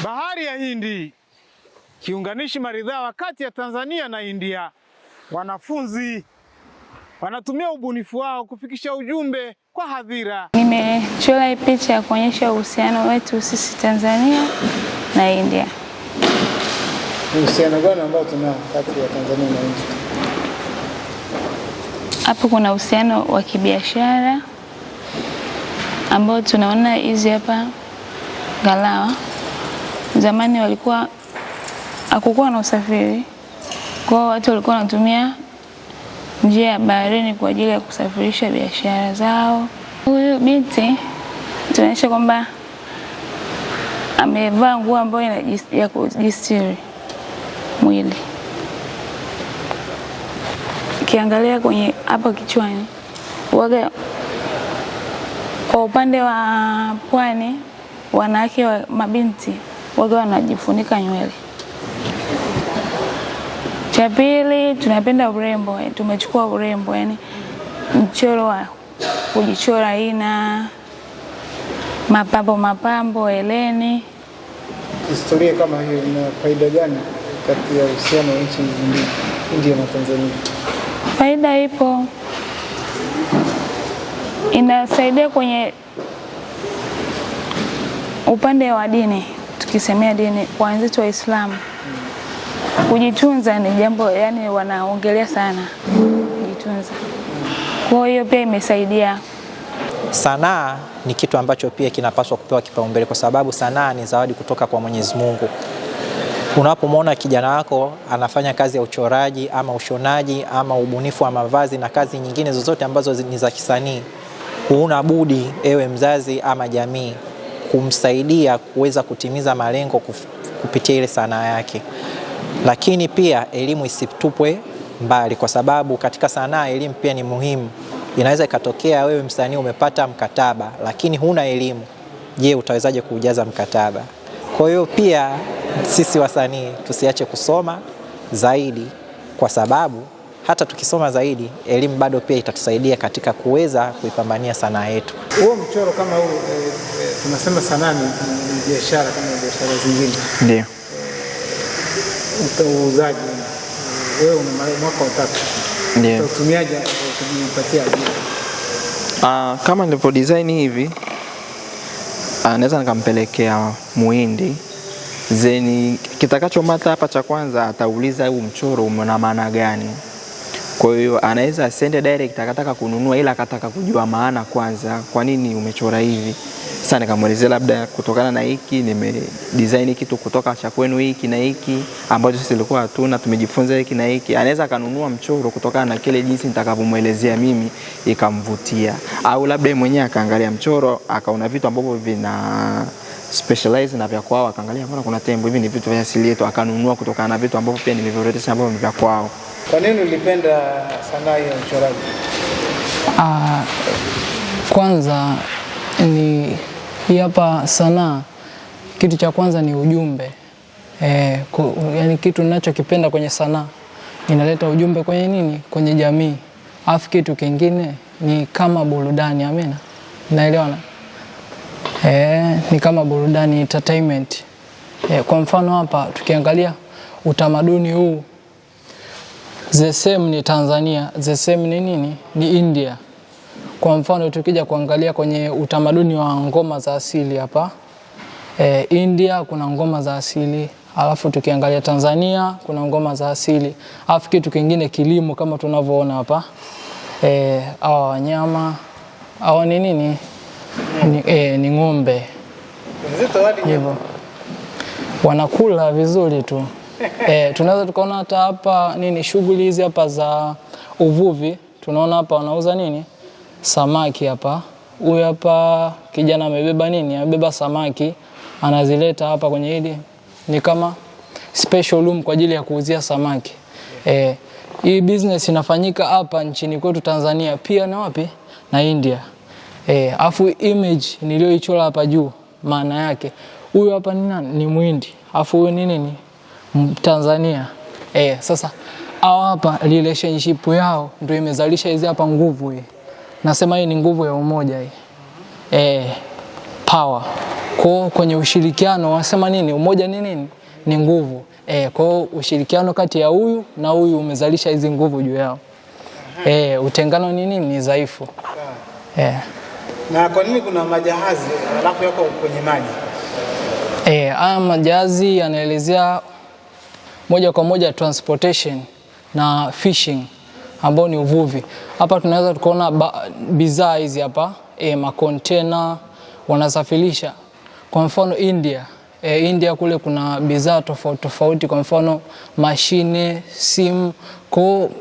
Bahari ya Hindi, kiunganishi maridhawa kati ya Tanzania na India. Wanafunzi wanatumia ubunifu wao kufikisha ujumbe kwa hadhira. Nimechora hii picha ya kuonyesha uhusiano wetu sisi Tanzania na India. Uhusiano gani ambao tunao kati ya Tanzania na India? Hapo kuna uhusiano wa kibiashara ambao tunaona hizi hapa ngalawa. Zamani hakukuwa na usafiri, kwa watu walikuwa wanatumia njia ya baharini kwa ajili ya kusafirisha biashara zao. Huyu binti tunaonyesha kwamba amevaa nguo ambayo ya kujistiri mwili. Kiangalia kwenye hapa kichwani, kwa upande wa pwani wanawake wa mabinti wanajifunika nywele. Cha pili, tunapenda urembo, tumechukua urembo, yani mchoro wa kujichora ina mapambo, eleni. Historia kama hiyo ina faida gani kati ya uhusiano wa nchi mbili, India na Tanzania? Faida ipo, inasaidia kwenye upande wa dini. Tukisemea dini, kwa wenzetu Waislamu kujitunza ni jambo, yani wanaongelea sana kujitunza. Kwa hiyo pia imesaidia. Sanaa ni kitu ambacho pia kinapaswa kupewa kipaumbele, kwa sababu sanaa ni zawadi kutoka kwa Mwenyezi Mungu. Unapomwona kijana wako anafanya kazi ya uchoraji ama ushonaji ama ubunifu wa mavazi na kazi nyingine zozote ambazo ni za kisanii, huna budi ewe mzazi ama jamii kumsaidia kuweza kutimiza malengo kupitia ile sanaa yake. Lakini pia elimu isitupwe mbali, kwa sababu katika sanaa elimu pia ni muhimu. Inaweza ikatokea wewe msanii umepata mkataba lakini huna elimu. Je, utawezaje kuujaza mkataba? Kwa hiyo pia sisi wasanii tusiache kusoma zaidi, kwa sababu hata tukisoma zaidi elimu bado pia itatusaidia katika kuweza kuipambania sanaa yetu. Huo mchoro kama huu tunasema sanaa ni biashara kama biashara zingine. Ndio. Utauzaji, wewe una mwaka wa 3. Ndio. Utatumiaje kujipatia ajira? Kama nilivyo design hivi, naweza nikampelekea Muhindi. Zeni kitakachomata hapa cha kwanza atauliza huu mchoro una maana gani. Kwa hiyo anaweza asende direct akataka kununua, ila akataka kujua maana kwanza, kwa nini umechora hivi. Sasa nikamuelezea labda kutokana na hiki nimedesign kitu kutoka cha kwenu hiki na hiki ambacho sisi tulikuwa hatuna, tumejifunza hiki na hiki. Anaweza akanunua mchoro kutokana na kile jinsi nitakavyomuelezea mimi ikamvutia, au labda mwenyewe akaangalia mchoro akaona vitu ambavyo vina specialize na vya kwao, akaangalia mbona kuna tembo hivi ni vitu vya asili yetu, akanunua kutokana na vitu ambavyo pia nimevioleta ambavyo ni vya kwao. Kwa nini ulipenda sanaa ya uchoraji? Kwanza ni hapa sanaa, kitu cha kwanza ni ujumbe. Yani kitu ninachokipenda kwenye sanaa, inaleta ujumbe kwenye nini? Kwenye jamii. Alafu kitu kingine ni kama burudani, amina. Naelewana? Ni kama burudani, entertainment. Kwa mfano hapa tukiangalia utamaduni huu, the same ni Tanzania, the same ni nini? Ni India. Kwa mfano tukija kuangalia kwenye utamaduni wa ngoma za asili hapa, India kuna ngoma za asili, alafu tukiangalia Tanzania kuna ngoma za asili. Alafu kitu kingine kilimo, kama tunavyoona hapa, hawa wanyama, hawa ni nini? Ni ng'ombe. Hivyo wanakula vizuri tu. Tunaweza tukaona hata hapa nini, shughuli hizi hapa za uvuvi, tunaona hapa wanauza nini? Samaki hapa. Huyu hapa kijana amebeba nini? Amebeba samaki, anazileta hapa kwenye hili, ni kama special room kwa ajili ya kuuzia samaki. Hii business inafanyika hapa nchini kwetu Tanzania, pia na wapi? Na India. Afu image niliyoichora hapa juu, maana yake huyu hapa ni nani? Ni Muhindi. Afu huyu ni nini? Tanzania. Sasa hao hapa relationship yao ndio imezalisha hizi hapa nguvu hii. Nasema hii ni nguvu ya umoja hii. Power. Kwa kwenye ushirikiano wanasema nini? Umoja ni nini? Ni nguvu. Kwa ushirikiano kati ya huyu na huyu umezalisha hizi nguvu juu yao. Utengano ni nini? Ni dhaifu. Na kwa nini kuna majahazi alafu yako kwenye maji? Haya majahazi yanaelezea moja kwa moja transportation na fishing ambao ni uvuvi. Hapa tunaweza tukaona bidhaa hizi hapa, makontena wanasafirisha. Kwa mfano India, India kule kuna bidhaa tofauti tofauti, kwa mfano mashine, simu.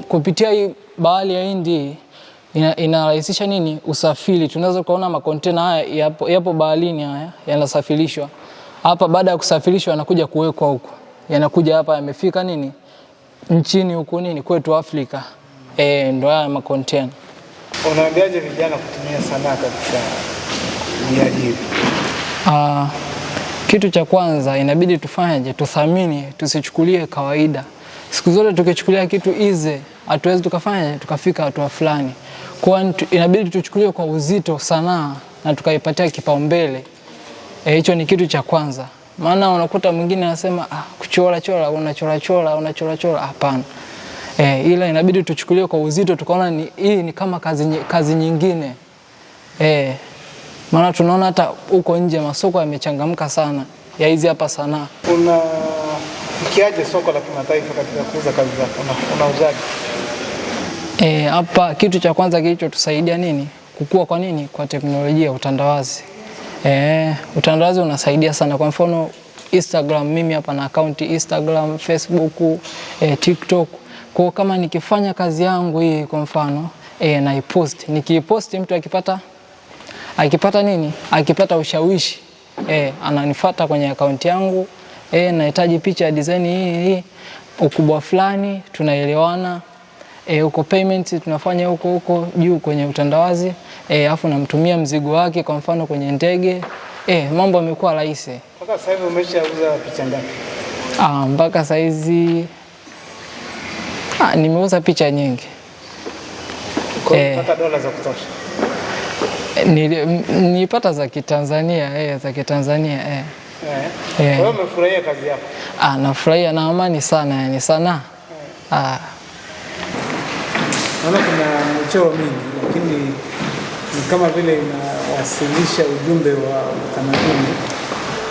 Kupitia hii bahari ya Hindi inarahisisha nini? Usafiri. Tunaweza kuona makontena haya yapo baharini, haya yanasafirishwa. Hapa baada ya kusafirishwa yanakuja kuwekwa huko. Yanakuja hapa yamefika nini? Nchini huko nini? Kwetu Afrika. Ndio haya makontena. Unaambiaje vijana kutumia sanaa katika kujiajiri? Kitu cha kwanza inabidi tufanyaje? Tuthamini, tusichukulie kawaida. Siku zote tukichukulia kitu easy, hatuwezi tukafika hatua fulani. Kwa inabidi tuchukulie kwa uzito sanaa na tukaipatia kipaumbele. Hicho ni kitu cha kwanza. Maana unakuta mwingine anasema kuchora unachora. Hapana. Ila inabidi tuchukulie kwa uzito, tukaona hii ni kama kazi nyingine. Maana tunaona hata huko nje masoko yamechangamka sana ya hizi hapa sanaa. Unafikiaje soko la kimataifa katika kuuza kazi zako? Unauzaje? Hapa kitu cha kwanza kilichotusaidia nini? Kukua kwa nini? Kwa teknolojia, utandawazi. Utandawazi unasaidia sana. Kwa mfano Instagram, mimi hapa na akaunti Instagram, Facebook, TikTok. Kwa kama nikifanya kazi yangu hii kwa mfano, naipost. Nikipost mtu akipata nini? Akipata ushawishi, ananifuata kwenye akaunti yangu, nahitaji picha ya design hii, ukubwa fulani, tunaelewana. Uko payment tunafanya huko juu kwenye utandawazi, afu namtumia mzigo wake kwa mfano kwenye ndege. Mambo yamekuwa rahisi. Mpaka sasa hivi umeshauza picha ngapi? Mpaka sasa hizi nimeuza picha nyingi. Mpaka dola za kutosha. Nilipata za Kitanzania, za Kitanzania. Kwa hiyo umefurahia kazi yako? Nafurahia na amani sana, yani sana. Naona kuna michoro mingi, lakini ni kama vile inawasilisha ujumbe wa utamaduni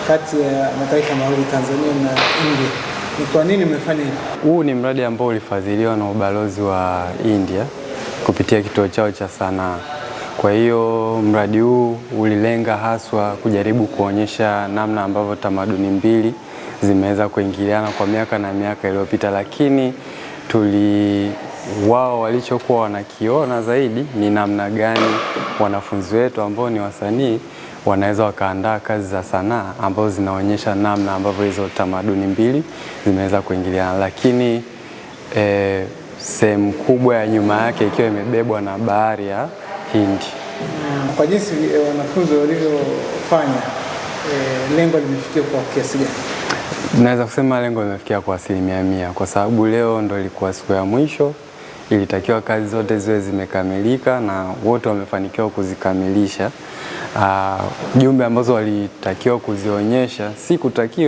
kati ya mataifa mawili, Tanzania na India. Ni kwa nini umefanya hivi? Huu ni mradi ambao ulifadhiliwa na ubalozi wa India kupitia kituo chao cha sanaa. Kwa hiyo mradi huu ulilenga haswa kujaribu kuonyesha namna ambavyo tamaduni mbili zimeweza kuingiliana kwa miaka na miaka iliyopita, lakini wao walichokuwa wanakiona zaidi ni namna gani wanafunzi wetu ambao ni wasanii wanaweza wakaandaa kazi za sanaa ambazo zinaonyesha namna ambavyo hizo tamaduni mbili zimeweza kuingiliana, lakini sehemu kubwa ya nyuma yake ikiwa imebebwa na bahari ya Hindi. Kwa jinsi wanafunzi walivyofanya, lengo limefikia kwa kiasi gani? Naweza kusema lengo limefikia kwa 100%, kwa sababu leo ndo ilikuwa siku ya mwisho. Ilitakiwa kazi zote ziwe zimekamilika na wote wamefanikiwa kuzikamilisha. Jumbe ambazo walitakiwa kuzionyesha,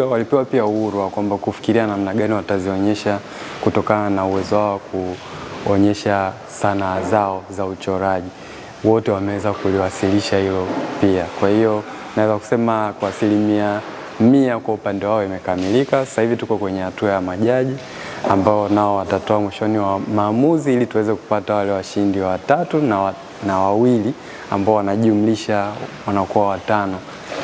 walipewa pia uhuru wa kwamba kufikiria namna gani watazionyesha kutokana na uwezo wao kuonyesha sanaa zao za uchoraji. Wote wameweza kuliwasilisha hilo pia. Kwa hiyo naweza kusema kwa 100% kwa upande wao imekamilika. Sasa hivi tuko kwenye hatua ya majaji ambao nao watatoa mwishoni wa maamuzi ili tuweze kupata wale washindi watatu na wawili ambao wanajumlisha wanakuwa 5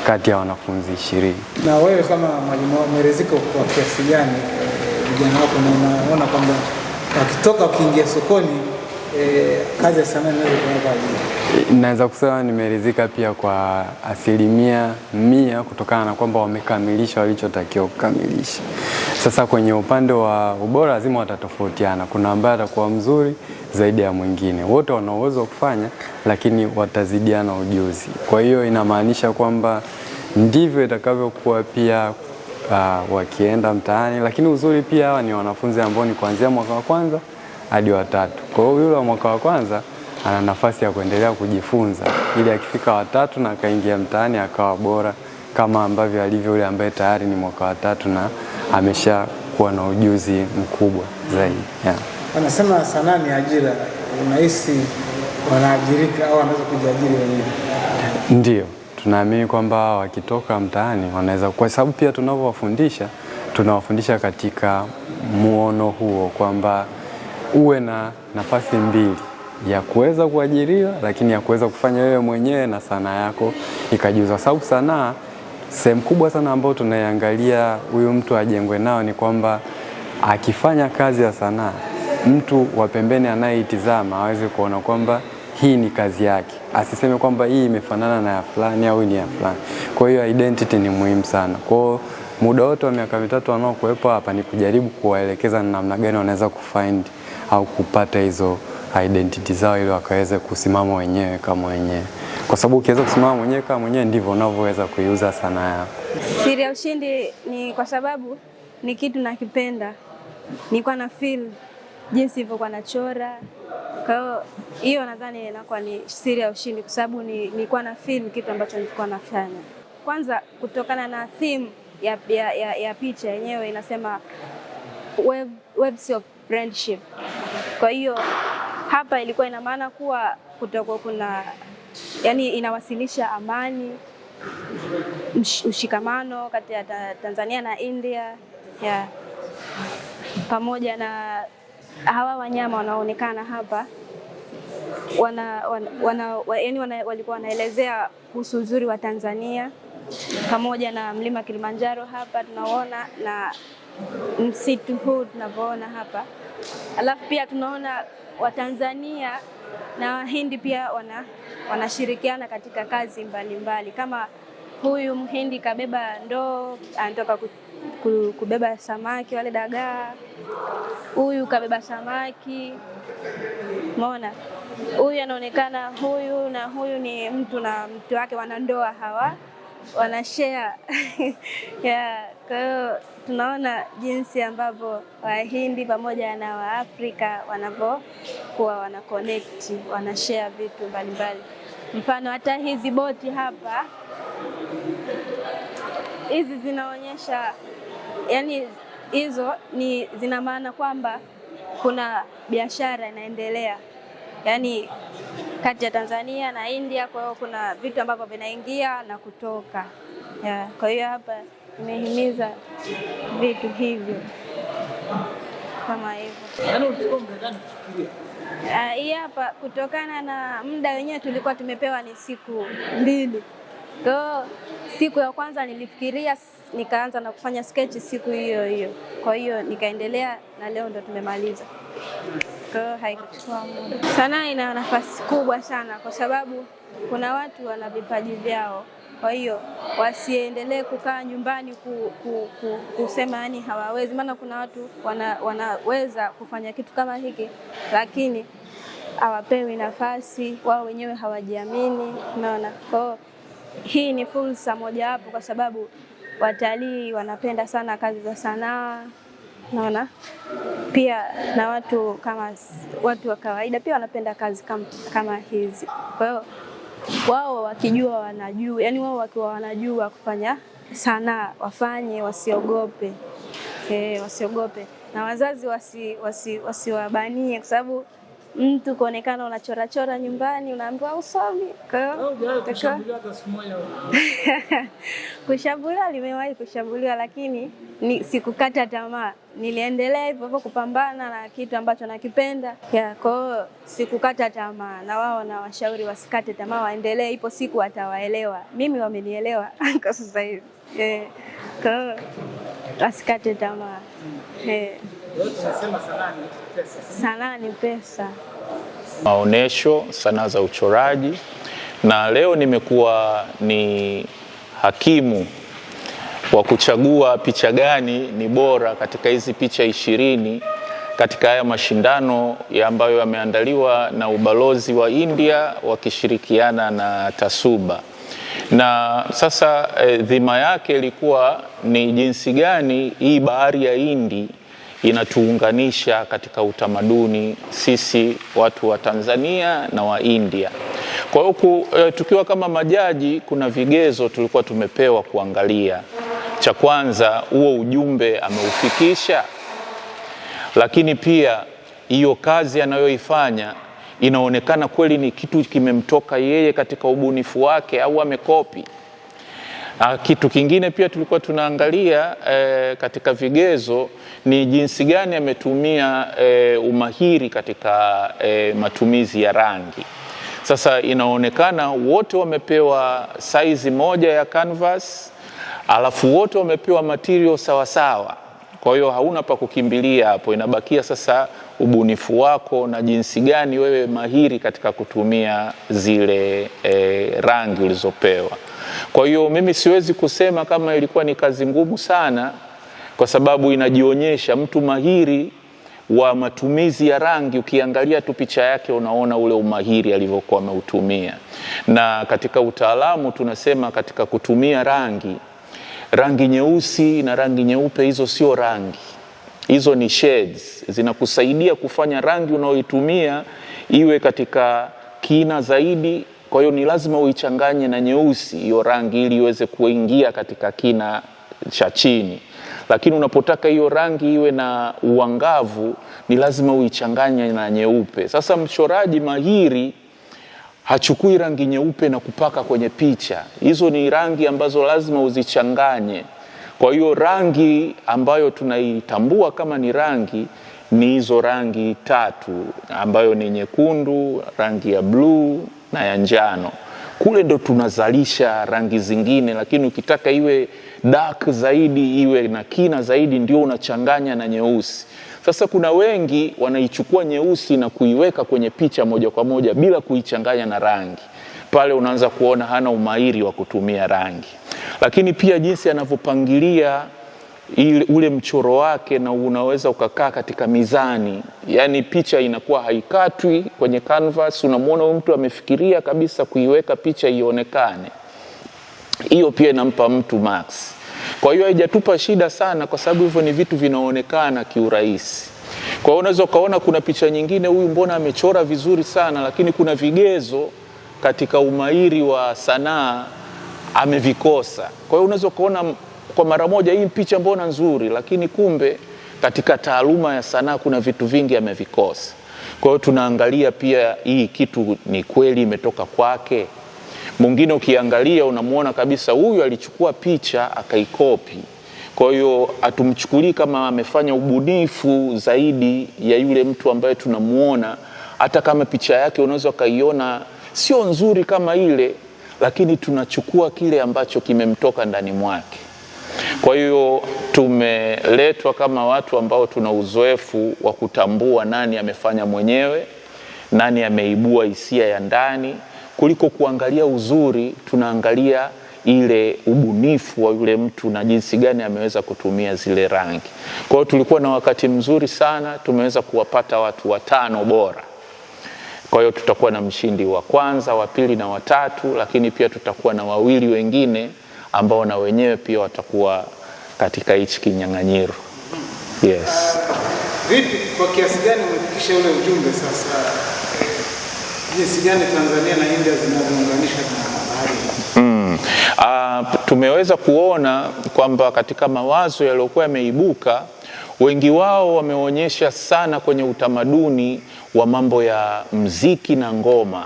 kati ya wanafunzi 20. Na wewe kama mwalimu umeridhika kwa kiasi gani vijana wako, na unaona kwamba wakitoka ukiingia sokoni kazi ya sanaa inaweza kuwapa ajira? Naweza kusema nimeridhika pia kwa 100% kutokana na kwamba wamekamilisha walichotakiwa kukamilisha. Sasa kwenye upande wa ubora lazima watatofautiana. Kuna ambaye atakuwa mzuri zaidi ya mwingine. Wote wana uwezo wa kufanya, lakini watazidiana ujuzi. Kwa hiyo inamaanisha kwamba ndivyo itakavyokuwa pia wakienda mtaani, lakini uzuri pia hawa ni wanafunzi ambao ni kuanzia mwaka wa kwanza hadi wa 3. Kwa hiyo yule wa mwaka wa kwanza ana nafasi ya kuendelea kujifunza ili akifika wa 3 na akaingia mtaani akawa bora kama ambavyo alivyo yule ambaye tayari ni mwaka wa 3 na ameshakuwa na ujuzi mkubwa zaidi. Wanasema sanaa ni ajira. Unahisi wanaajirika au wanaweza kujiajiri wenyewe? Ndio, tunaamini kwamba wakitoka mtaani wanaweza, kwa sababu pia tunawafundisha katika muono huo kwamba uwe na nafasi mbili ya kuweza kuajiriwa, lakini ya kuweza kufanya wewe mwenyewe na sanaa yako ikajiuza. Sababu sanaa, sehemu kubwa sana ambayo tunaiangalia huyu mtu ajengwe nao ni kwamba akifanya kazi ya sanaa, mtu wa pembeni anayeitizama aweze kuona kwamba hii ni kazi yake, asiseme kwamba hii imefanana na ya fulani au ni ya fulani. Kwa hiyo identity ni muhimu sana. Kwa muda wote wa miaka 3 wanaokuwepo hapa ni kujaribu kuwaelekeza namna gani wanaweza kufind au kupata hizo identity zao ili wakaweze kusimama wenyewe kama wenyewe. Kwa sababu ukiweza kusimama mwenyewe kama mwenyewe ndivyo unavyoweza kuiuza sanaa yako. Siri ya ushindi ni kwa sababu ni kitu nakipenda. Nilikuwa na feel jinsi ilivyokuwa nachora. Kwa hiyo nadhani inakuwa ni siri ya ushindi kwa sababu nilikuwa na feel kitu ambacho nilikuwa nafanya. Kwanza kutokana na theme ya picha yenyewe inasema waves of friendship. Kwa hiyo hapa ilikuwa ina maana kuwa kutakuwa kuna, yani inawasilisha amani, ushikamano kati ya Tanzania na India, pamoja na hawa wanyama wanaoonekana hapa walikuwa wanaelezea kuhusu uzuri wa Tanzania, pamoja na mlima Kilimanjaro hapa tunaona na msitu huu tunavyoona hapa. Alafu pia tunaona Watanzania na Wahindi pia wanashirikiana katika kazi mbalimbali. Kama huyu Mhindi kabeba ndoo, anatoka kubeba samaki wale dagaa. Huyu kabeba samaki. Umeona? Huyu anaonekana huyu na huyu ni mtu na mtu wake wanandoa hawa. Wanashare. Kwa hiyo tunaona jinsi ambavyo Wahindi pamoja na Waafrika wanavyokuwa wanaconnect, wanashare vitu mbalimbali. Mfano hata hizi boti hapa, hizi zinaonyesha, yani hizo ni zina maana kwamba kuna biashara inaendelea, yani kati ya Tanzania na India. Kwa hiyo kuna vitu ambavyo vinaingia na kutoka. Kwa hiyo hapa nimehimiza vitu hivyo kama hivyo. Yaani ulikuwa mgani kufikiria? Hii hapa kutokana na muda wenyewe tulikuwa tumepewa ni siku 2. Kwa hiyo siku ya kwanza nilifikiria, nikaanza na kufanya sketch siku hiyo. Kwa hiyo nikaendelea na leo ndo tumemaliza. Kwa hiyo haikuchukua muda. Sanaa ina nafasi kubwa sana kwa sababu kuna watu wana vipaji vyao. Kwa hiyo wasiendelee kukaa nyumbani kusema yani hawawezi. Maana kuna watu wanaweza kufanya kitu kama hiki lakini hawapewi nafasi, wao wenyewe hawajiamini. Unaona? Kwa hiyo hii ni fursa moja hapo kwa sababu watalii wanapenda sana kazi za sanaa. Unaona? Pia na watu wa kawaida pia wanapenda kazi kama hizi. Kwa hiyo wao wakijua wanajua, yani wao wakiwa wanajua kufanya sanaa wafanye, wasiogope. Wasiogope. Na wazazi wasiwabanie kwa sababu mtu kuonekana unachora nyumbani unaambiwa usomi. Kwa hiyo kushambuliwa, limewahi kushambuliwa lakini sikukata tamaa. Niliendelea hivyo kupambana na kitu ambacho nakipenda. Kwa hiyo sikukata tamaa, na wao na washauri wasikate tamaa, waendelee, ipo siku watawaelewa. Mimi wamenielewa kwa sasa hivi. Kwa hiyo wasikate tamaa. Tunasema sanaa ni pesa. Sanaa ni pesa. Maonesho sanaa za uchoraji, na leo nimekuwa ni hakimu wa kuchagua picha gani ni bora katika hizi picha 20 katika haya mashindano ambayo yameandaliwa na ubalozi wa India wakishirikiana na Tasuba. Na sasa dhima yake ilikuwa ni jinsi gani hii bahari ya Hindi inatuunganisha katika utamaduni sisi watu wa Tanzania na wa India. Kwa hiyo tukiwa kama majaji, kuna vigezo tulikuwa tumepewa kuangalia. Cha kwanza, huo ujumbe ameufikisha, lakini pia hiyo kazi anayoifanya inaonekana kweli ni kitu kimemtoka yeye katika ubunifu wake au amekopi. Kitu kingine pia tulikuwa tunaangalia katika vigezo ni jinsi gani ametumia umahiri katika matumizi ya rangi. Sasa inaonekana wote wamepewa size moja ya canvas, alafu wote wamepewa material sawa sawa. Kwa hiyo hauna pa kukimbilia hapo, inabakia sasa ubunifu wako na jinsi gani wewe mahiri katika kutumia zile rangi ulizopewa. Kwa hiyo mimi siwezi kusema kama ilikuwa ni kazi ngumu sana, kwa sababu inajionyesha mtu mahiri wa matumizi ya rangi. Ukiangalia tu picha yake unaona ule umahiri alivyokuwa ameutumia. Na katika utaalamu tunasema katika kutumia rangi nyeusi na rangi nyeupe, hizo sio rangi, hizo ni shades. Zinakusaidia kufanya rangi unaoitumia iwe katika kina zaidi. Kwa hiyo ni lazima uichanganye na nyeusi hiyo rangi ili iweze kuingia katika kina cha chini. Lakini unapotaka hiyo rangi iwe na uangavu, ni lazima uichanganye na nyeupe. Sasa mchoraji mahiri hachukui rangi nyeupe na kupaka kwenye picha. Hizo ni rangi ambazo lazima uzichanganye. Kwa hiyo rangi ambayo tunaitambua kama ni rangi ni hizo rangi tatu, ambayo ni nyekundu, rangi ya blue na ya njano. Kule ndo tunazalisha rangi zingine, lakini ukitaka iwe dark zaidi, iwe na kina zaidi, ndio unachanganya na nyeusi. Sasa kuna wengi wanaichukua nyeusi na kuiweka kwenye picha moja kwa moja bila kuichanganya na rangi. Pale unaanza kuona hana umahiri wa kutumia rangi. Lakini pia jinsi anavyopangilia ule mchoro wake, na unaweza ukakaa katika mizani. Yani picha inakuwa haikatwi kwenye canvas, unamwona huyu mtu amefikiria kabisa kuiweka picha ionekane. Hiyo pia inampa mtu max. Kwa hiyo haijatupa shida sana, kwa sababu hivyo ni vitu vinaonekana kiurahisi. Kwa hiyo unaweza ukaona kuna picha nyingine huyu mbona amechora vizuri sana, lakini kuna vigezo katika umahiri wa sanaa amevikosa. Kwa hiyo unaweza ukaona kwa mara moja hii picha mbona nzuri, lakini kumbe katika taaluma ya sanaa kuna vitu vingi amevikosa. Kwa hiyo tunaangalia pia hii kitu ni kweli imetoka kwake. Mwingine ukiangalia unamuona kabisa huyu alichukua picha akaikopi. Kwa hiyo hatumchukulii kama amefanya ubunifu zaidi ya yule mtu ambaye tunamuona. Hata kama picha yake unaweza kaiona sio nzuri kama ile, lakini tunachukua kile ambacho kimemtoka ndani mwake. Kwa hiyo tumeletwa kama watu ambao tuna uzoefu wa kutambua nani amefanya mwenyewe, nani ameibua hisia ya ndani. Kuliko kuangalia uzuri, tunaangalia ile ubunifu wa yule mtu na jinsi gani ameweza kutumia zile rangi. Kwa hiyo tulikuwa na wakati mzuri sana, tumeweza kuwapata watu 5 bora. Kwa hiyo tutakuwa na mshindi wa kwanza, wa pili na wa tatu, lakini pia tutakuwa na 2 wengine ambao na wenyewe pia watakuwa katika hichi kinyang'anyiro. Yes. Vipi, kwa kiasi gani umefikisha ule ujumbe sasa? Jinsi gani Tanzania na India zinavyounganisha na bahari? Tumeweza kuona kwamba katika mawazo yaliyokuwa yameibuka, wengi wao wameonyesha sana kwenye utamaduni wa mambo ya mziki na ngoma.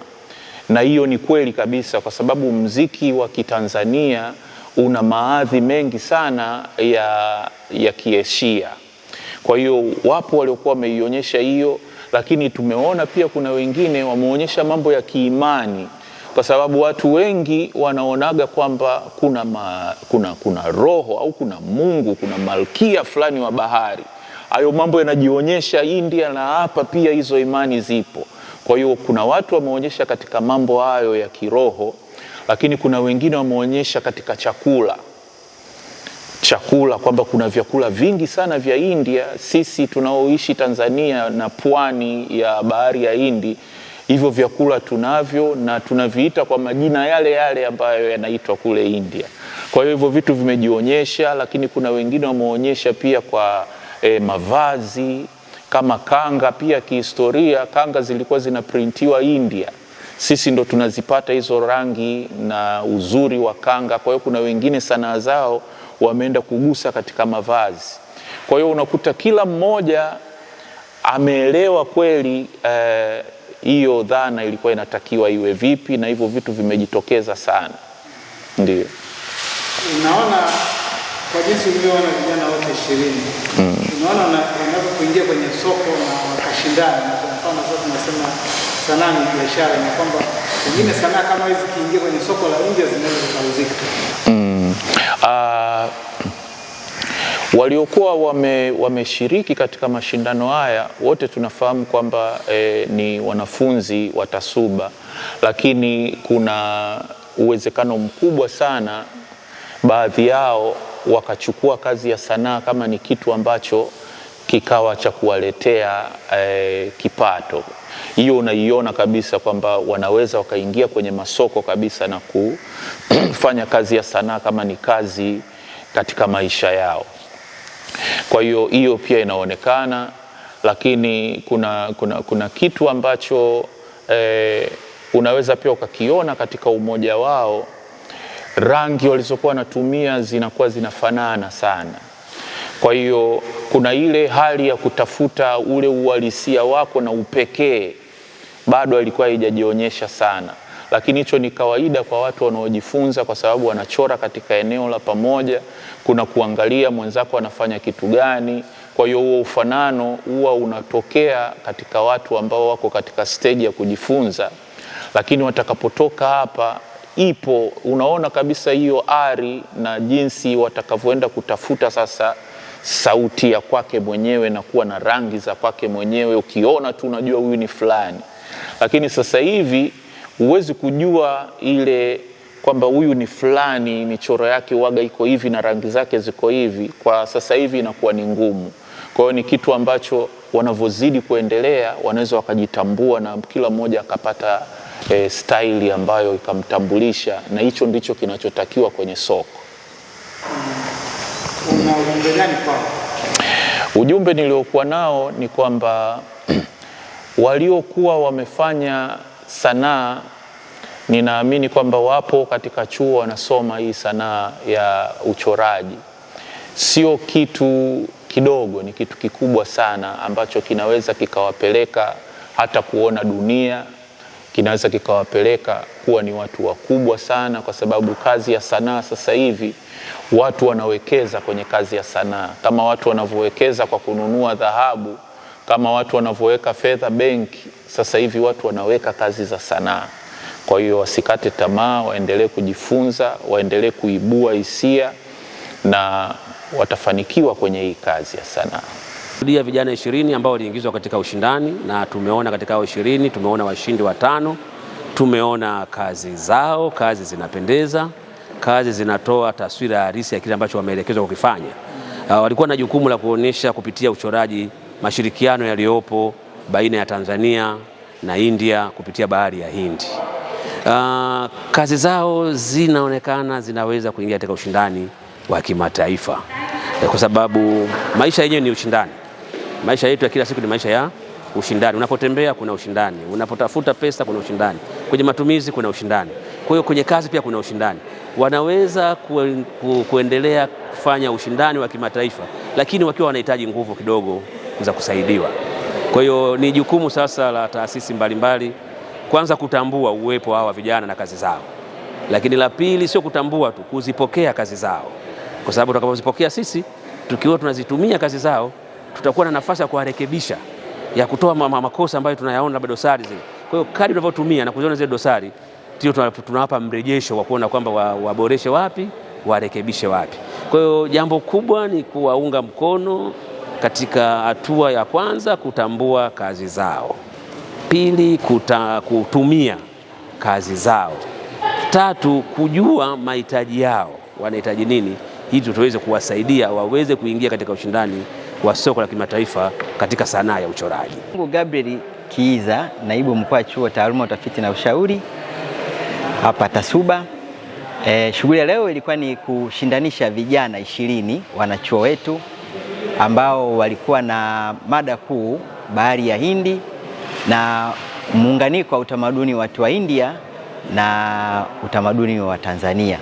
Na hiyo ni kweli kabisa, kwa sababu mziki wa Kitanzania una maadhi mengi sana ya Kiasia. Kwa hiyo wapo waliokuwa wameionyesha hiyo, lakini tumeona pia kuna wengine wameonyesha mambo ya kiimani, kwa sababu watu wengi wanaonaga kwamba kuna roho au kuna Mungu, kuna malkia fulani wa bahari. Hayo mambo yanajionyesha India, na hapa pia hizo imani zipo. Kwa hiyo kuna watu wameonyesha katika mambo hayo ya kiroho, lakini kuna wengine wameonyesha katika chakula kwamba kuna vyakula vingi sana vya India. Sisi tunaoishi Tanzania na pwani ya bahari ya Hindi, hivyo vyakula tunavyo na tunaviita kwa majina yale yale ambayo yanaitwa kule India. Kwa hiyo hivyo vitu vimejionyesha, lakini kuna wengine wameonyesha pia kwa mavazi kama kanga. Pia kihistoria kanga zilikuwa zinaprintiwa India. sisi ndo tunazipata hizo rangi na uzuri wa kanga. Kwa hiyo kuna wengine sanaa zao wameenda kugusa katika mavazi. Kwa hiyo unakuta kila mmoja ameelewa kweli hiyo dhana ilikuwa inatakiwa iwe vipi, na hivyo vitu vimejitokeza sana. Ndio unaona kwa jinsi ulivyoona vijana wote 20, unaona wanapokuingia kwenye soko na wakashindana, na kwa mfano sasa tunasema sanaa ni biashara, na kwamba wengine sanaa kama hizi kiingia kwenye soko la India zinaweza kuuzika. Waliokuwa wameshiriki katika mashindano haya wote tunafahamu kwamba ni wanafunzi wa TASUBA, lakini kuna uwezekano mkubwa sana baadhi yao wakachukua kazi ya sanaa kama ni kitu ambacho kikawa cha kuwaletea kipato. Hiyo unaiona kabisa kwamba wanaweza wakaingia kwenye masoko kabisa na kufanya kazi ya sanaa kama ni kazi katika maisha yao. Kwa hiyo pia inaonekana, lakini kuna kitu ambacho unaweza pia ukakiona katika umoja wao. Rangi walizokuwa wanatumia zinakuwa zinafanana sana. Kwa hiyo kuna ile hali ya kutafuta ule uhalisia wako na upekee bado ilikuwa haijajionyesha sana, lakini hicho ni kawaida kwa watu wanaojifunza, kwa sababu wanachora katika eneo la pamoja, kuna kuangalia mwenzako anafanya kitu gani. Kwa hiyo huo ufanano huwa unatokea katika watu ambao wako katika stage ya kujifunza, lakini watakapotoka hapa unaona kabisa hiyo ari na jinsi watakavyoenda kutafuta sasa sauti ya kwake mwenyewe na kuwa na rangi za kwake mwenyewe. Ukiona tu unajua huyu ni fulani, lakini sasa hivi huwezi kujua ile kwamba huyu ni fulani, michoro yake waga iko hivi na rangi zake ziko hivi. Kwa sasa hivi inakuwa ni ngumu. Kwa hiyo ni kitu ambacho wanavozidi kuendelea wanaweza wakajitambua na kila mmoja akapata style ambayo ikamtambulisha, na hicho ndicho kinachotakiwa kwenye soko. Una ujumbe gani kwao? Ujumbe niliokuwa nao ni kwamba waliokuwa wamefanya sanaa, ninaamini kwamba wapo katika chuo wanasoma hii sanaa ya uchoraji. Sio kitu kidogo, ni kitu kikubwa sana ambacho kinaweza kikawapeleka hata kuona dunia, kinaweza kikawapeleka kuwa ni watu wakubwa sana, kwa sababu kazi ya sanaa sasa hivi watu wanawekeza kwenye kazi ya sanaa. Kama watu wanavyowekeza kwa kununua dhahabu, kama watu wanavyoweka fedha benki, sasa hivi watu wanaweka kazi za sanaa. Kwa hiyo wasikate tamaa, waendelee kujifunza, waendelee kuibua hisia, na watafanikiwa kwenye hii kazi ya sanaa. Ndio vijana 20 ambao waliingizwa katika ushindani, na tumeona katika hao 20 tumeona washindi 5. Tumeona kazi zao, kazi zinapendeza, kazi zinatoa taswira halisi ya kile ambacho wameelekezwa kukifanya. Walikuwa na jukumu la kuonesha kupitia uchoraji mashirikiano yaliyopo baina ya Tanzania na India kupitia bahari ya Hindi. Kazi zao zinaonekana zinaweza kuingia katika ushindani wa kimataifa, kwa sababu maisha yenyewe ni ushindani. Maisha yetu ya kila siku ni maisha ya ushindani. Unapotembea kuna ushindani, unapotafuta pesa kuna ushindani, kwenye matumizi kuna ushindani, kwa hiyo kwenye kazi pia kuna ushindani. Wanaweza kuendelea kufanya ushindani wa kimataifa, lakini wakiwa wanahitaji nguvu kidogo za kusaidiwa. Kwa hiyo ni jukumu sasa la taasisi mbalimbali kwanza kutambua uwepo wa vijana na kazi zao, lakini la pili sio kutambua tu, kuzipokea kazi zao, kwa sababu tutakapozipokea sisi tukiwa tunazitumia kazi zao tutakuwa na nafasi ya kuwarekebisha, ya kutoa makosa ambayo tunayaona labda dosari zile. Kwa hiyo kadri tunavyotumia na kuziona zile dosari ndio tunawapa mrejesho wa kuona kwamba waboreshe wapi, warekebishe wapi. Kwa hiyo jambo kubwa ni kuwaunga mkono katika hatua ya kwanza, kutambua kazi zao; pili, kutumia kazi zao; tatu, kujua mahitaji yao, wanahitaji nini, ili tuweze kuwasaidia waweze kuingia katika ushindani wa soko la kimataifa katika sanaa ya uchoraji. Gabriel Kiiza, naibu mkuu wa chuo taaluma, utafiti na ushauri hapa TASUBA. Shughuli ya leo ilikuwa ni kushindanisha vijana 20 wanachuo wetu ambao walikuwa na mada kuu bahari ya Hindi, na muunganiko wa utamaduni wa watu wa India na utamaduni wa Tanzania.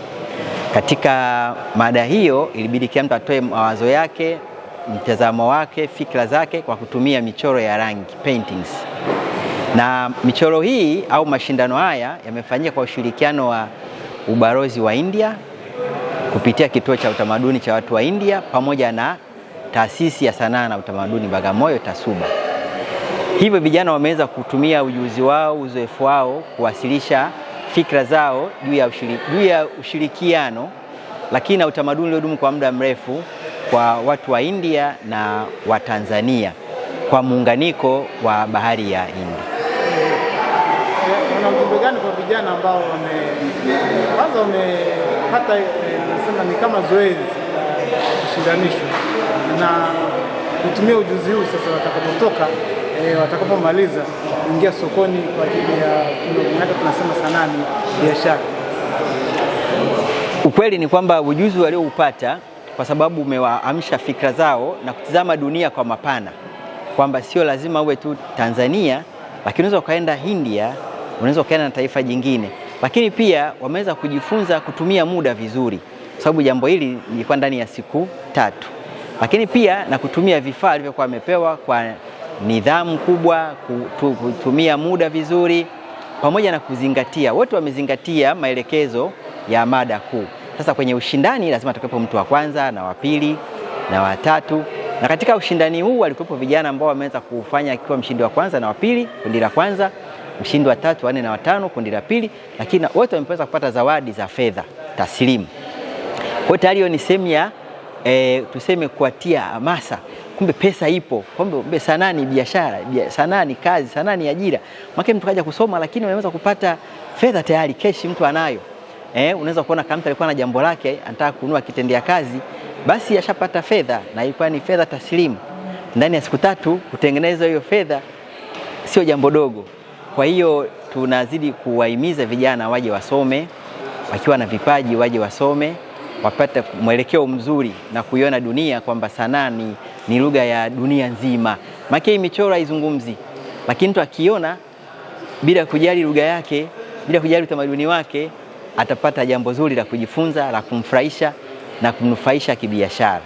Katika mada hiyo ilibidi kila mtu atoe mawazo yake, mtazamo wake, fikra zake kwa kutumia michoro ya rangi, paintings. Na michoro hii au mashindano haya yamefanyika kwa ushirikiano wa ubalozi wa India kupitia kituo cha utamaduni cha watu wa India pamoja na taasisi ya sanaa na utamaduni Bagamoyo TASUBA. Hivyo vijana wameweza kutumia ujuzi wao, uzoefu wao kuwasilisha fikra zao juu ya ushirikiano lakini na utamaduni uliodumu kwa muda mrefu kwa watu wa India na wa Tanzania kwa muunganiko wa bahari ya Hindi. Una ujumbe gani kwa vijana ambao kwanza wamepata nasema ni kama zoezi la kushindanishwa na kutumia ujuzi huu sasa watakapotoka watakapomaliza kuingia sokoni kwa ajili ya tunasema sanaa ni biashara? Ukweli ni kwamba ujuzi walioupata kwa sababu umewaamsha fikra zao na kutizama dunia kwa mapana, kwamba sio lazima uwe tu Tanzania, lakini unaweza ukaenda India, unaweza ukaenda na taifa jingine. Lakini pia wameweza kujifunza kutumia muda vizuri, kwa sababu jambo hili lilikuwa ndani ya siku 3. Lakini pia na kutumia vifaa vilivyokuwa wamepewa kwa nidhamu kubwa, kutumia muda vizuri pamoja na kuzingatia. Wote wamezingatia maelekezo ya mada kuu. Sasa kwenye ushindani lazima atakuwepo mtu wa kwanza na wa pili na wa tatu. Na katika ushindani huu walikuwepo vijana ambao wameweza kufanya akiwa mshindi wa kwanza na wa pili, kundi la kwanza, mshindi wa 3, wa 4 na wa 5, kundi la pili, lakini wote wameweza kupata zawadi za fedha taslimu. Kwa tayari hiyo ni sehemu ya tuseme kuatia hamasa. Kumbe pesa ipo, kumbe sanaa ni biashara, sanaa ni kazi, sanaa ni ajira. Maki mtu kaja kusoma lakini unaweza kupata fedha tayari, keshi mtu anayo. Unaweza kuona kama mtu alikuwa na jambo lake, anataka kununua kitendea kazi, basi ashapata fedha na ilikuwa ni fedha taslimu. Ndani ya siku 3 kutengeneza hiyo fedha sio jambo dogo. Kwa hiyo tunazidi kuwahimiza vijana waje wasome, wakiwa na vipaji waje wasome, wapate mwelekeo mzuri na kuiona dunia kwamba sanaa ni lugha ya dunia nzima. Maana hii michoro haizungumzi, lakini mtu akiona bila kujali lugha yake, bila kujali utamaduni wake, atapata jambo zuri la kujifunza, la kumfurahisha na kumnufaisha kibiashara.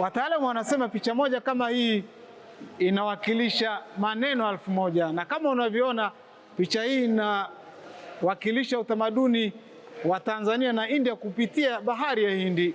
Wataalamu wanasema picha moja kama hii inawakilisha maneno 1000, na kama unavyoona picha hii inawakilisha utamaduni wa Tanzania na India kupitia bahari ya Hindi.